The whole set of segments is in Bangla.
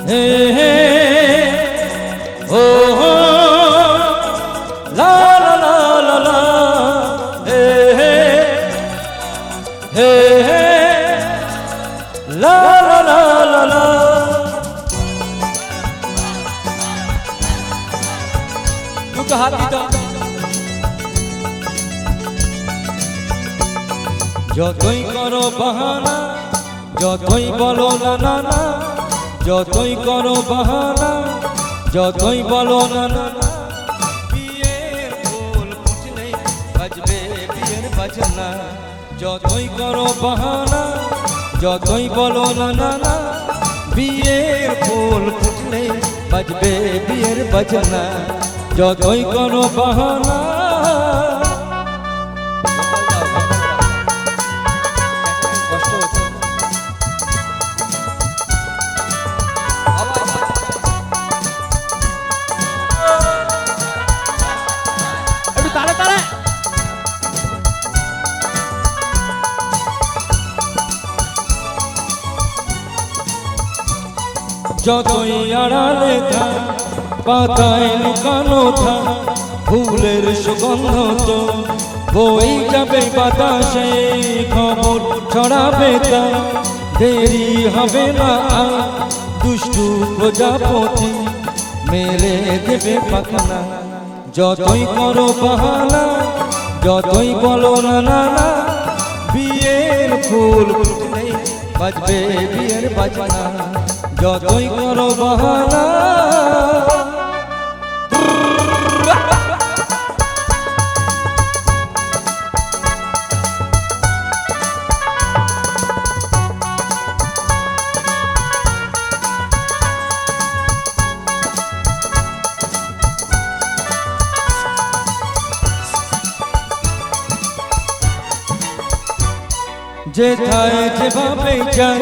हे हे ओ हो ला ला ला ला ला हे हे हे ला ला ला ला ला দুটো হাত দিতে যতই করো বাহানা যতই বলো না না না যতই করো বাহানা যতই বলো না না না বিয়ের ফুল ফুটলে বাজবে বিয়ের বাজনা যতই করো বাহানা যতই বলো না না না বিয়ের ফুল ফুটলে বাজবে বিয়ের বাজনা যতই করো বাহানা যতই আড়ালে থাক পাতায় লুকানো থাক ফুলের সুগন্ধ তো বই যাবে বাতাসে খবর ছড়াবে তা দেরি হবে না দুষ্টু প্রজাপতি মেলে দেবে পাখনা যতই করো বাহানা যতই বলো না না না বিয়ের ফুল ফুটলে বাজবে বিয়ের বাজনা যতই করো বাহানা যেথায় যেভাবে যাই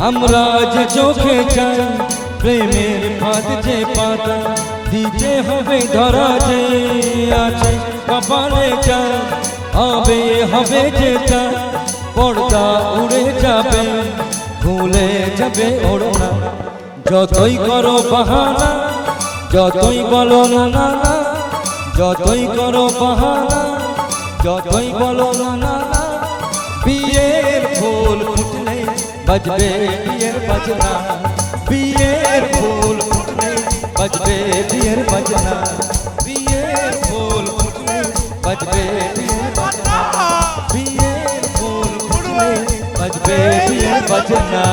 আমরা যে চোখে চাই প্রেমের ফাঁদ যে পাতা দিতে হবে ধরা যে আছে কপালে চাই হবে হবে যেটা পর্দা উড়ে যাবে ভুলে যাবে ওড়না যতই করো বাহানা যতই বলো না না না যতই করো বাহানা যতই বলো না না না বিয়ের ফুল ফুটলে বাজবে বিয়ের বাজনা বিয়ের ফুল ফুটলে বাজবে বিয়ের বাজনা বিয়ের ফুল ফুটলে বাজবে বিয়ের বাজনা বিয়ের ফুল ফুটলে বাজবে বিয়ের বাজনা